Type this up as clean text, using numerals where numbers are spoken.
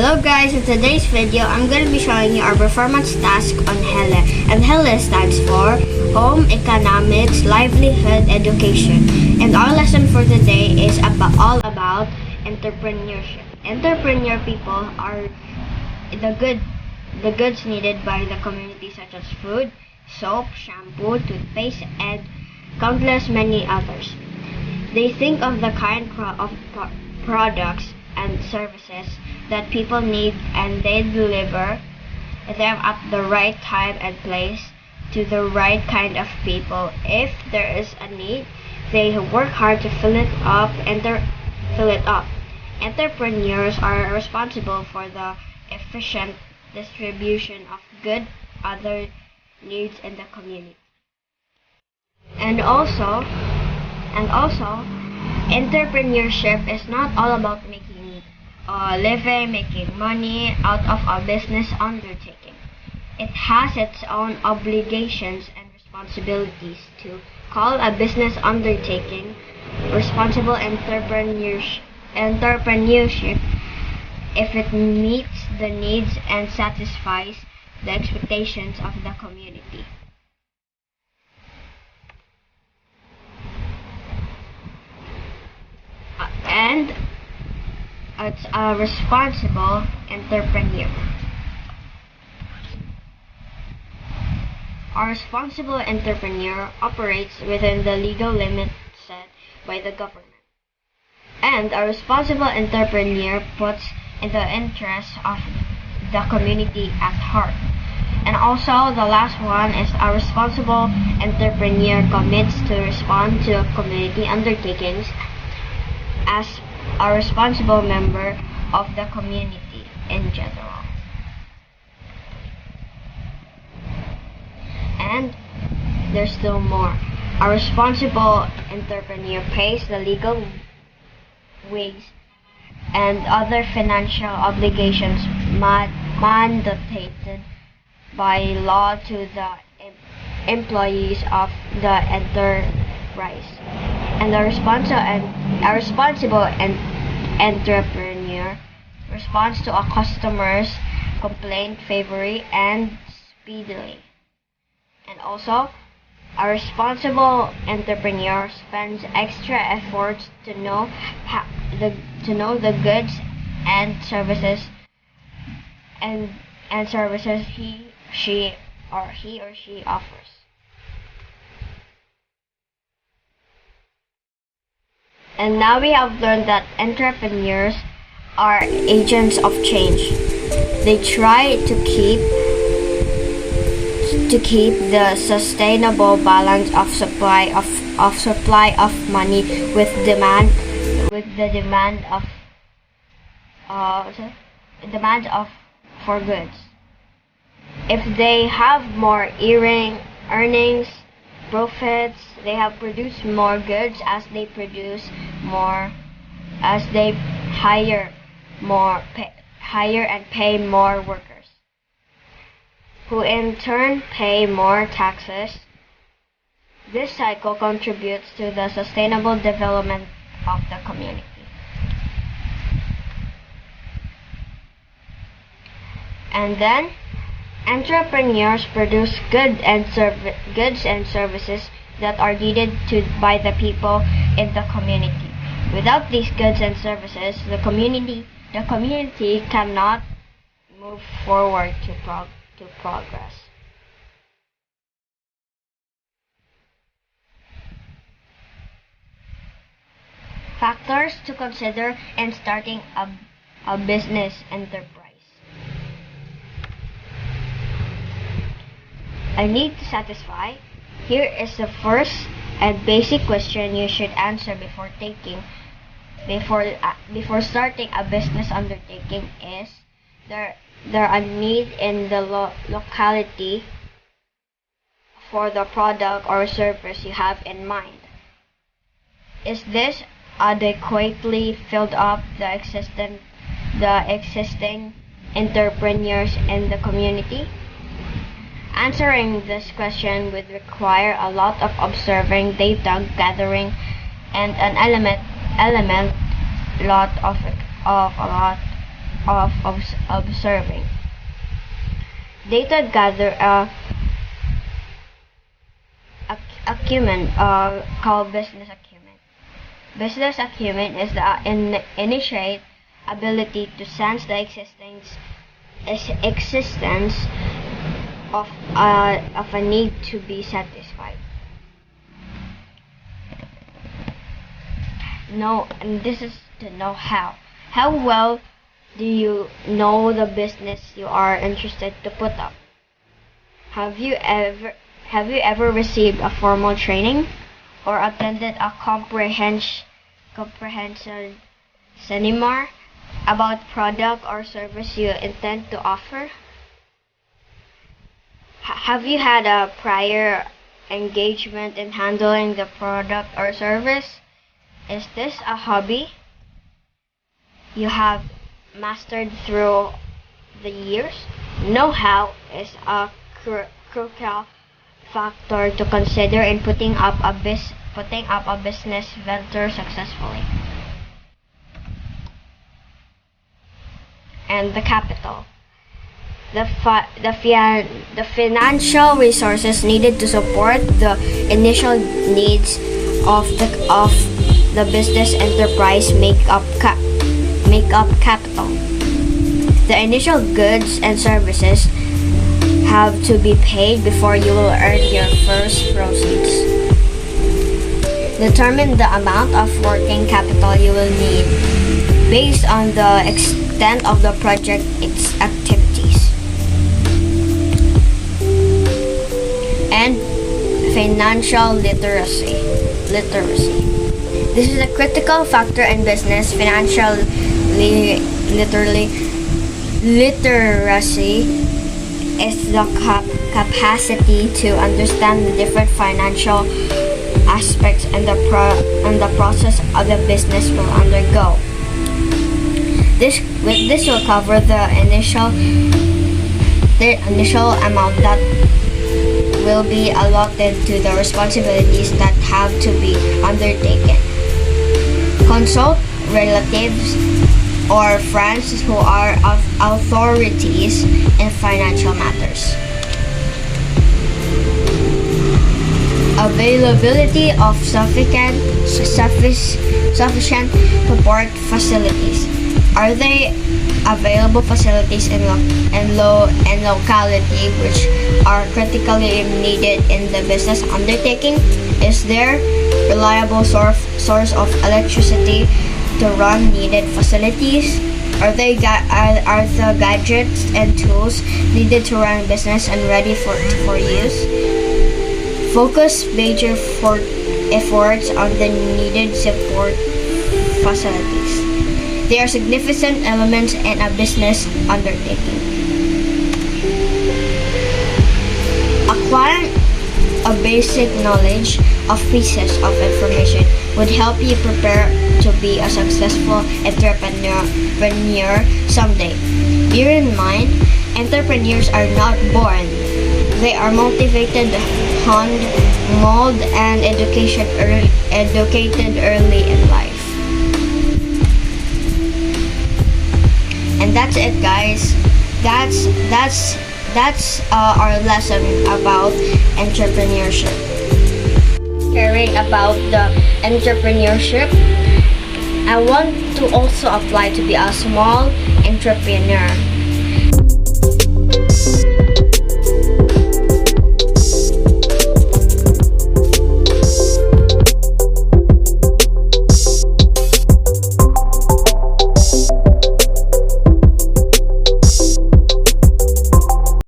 Hello guys, in today's video, I'm going to be showing you our performance task on HELE. And HELE stands for Home Economics Livelihood Education. And our lesson for today is all about entrepreneurship. Entrepreneur people are the goods needed by the community, such as food, soap, shampoo, toothpaste, and countless many others. They think of the kind of products and services that people need, and they deliver them at the right time and place to the right kind of people. If there is a need, they work hard to fill it up. Entrepreneurs are responsible for the efficient distribution of other needs in the community. And also, entrepreneurship is not all about making living, making money out of a business undertaking. It has its own obligations and responsibilities. To call a business undertaking responsible entrepreneurship if it meets the needs and satisfies the expectations of the community. And it's a responsible entrepreneur. A responsible entrepreneur operates within the legal limits set by the government. And a responsible entrepreneur puts in the interests of the community at heart. And also, the last one is a responsible entrepreneur commits to respond to community undertakings as a responsible member of the community in general. And there's still more. A responsible entrepreneur pays the legal wages and other financial obligations mandated by law to the employees of the enterprise. And a responsible entrepreneur responds to a customer's complaint favorably and speedily. And also, a responsible entrepreneur spends extra efforts to know the goods and services he or she offers. And now we have learned that entrepreneurs are agents of change. They try to keep the sustainable balance of supply of money with the demand for goods. If they have more earnings, profits, they have produced more goods as they hire and pay more workers, who in turn pay more taxes. This cycle contributes to the sustainable development of the community. And then, entrepreneurs produce goods and services that are needed by the people in the community. Without these goods and services, the community cannot move forward to progress. Factors to consider in starting a business enterprise. A need to satisfy. Here is the first and basic question you should answer before starting a business undertaking. Is there a need in the locality for the product or service you have in mind? Is this adequately filled up the existing entrepreneurs in the community? Answering this question would require a lot of observing, data gathering, and an element lot of observing. Data gather acumen called business acumen. Business acumen is the innate ability to sense the existence of a need to be satisfied. And this is the know-how. How well do you know the business you are interested to put up? Have you ever received a formal training or attended a comprehensive seminar about product or service you intend to offer? Have you had a prior engagement in handling the product or service? Is this a hobby you have mastered through the years? Know-how is a crucial factor to consider in putting up a business venture successfully. And the capital. The financial resources needed to support the initial needs of the business enterprise make up capital. The initial goods and services have to be paid before you will earn your first proceeds. Determine the amount of working capital you will need based on the extent of the project activities. And financial literacy. This is a critical factor in business. Financial literacy is the capacity to understand the different financial aspects and the process of the business will undergo. This will cover the initial amount that will be allotted to the responsibilities that have to be undertaken. Consult relatives or friends who are authorities in financial matters. Availability of sufficient support facilities. Are they available facilities in locality which are critically needed in the business undertaking? Is there reliable source of electricity to run needed facilities? Are the gadgets and tools needed to run business and ready for use? Focus major efforts on the needed support facilities. They are significant elements in a business undertaking. Acquiring a basic knowledge of pieces of information would help you prepare to be a successful entrepreneur someday. Bear in mind, entrepreneurs are not born. They are motivated, honed, molded, and educated early in life. And that's it, guys. That's our lesson about entrepreneurship. Caring about the entrepreneurship, I want to also apply to be a small entrepreneur.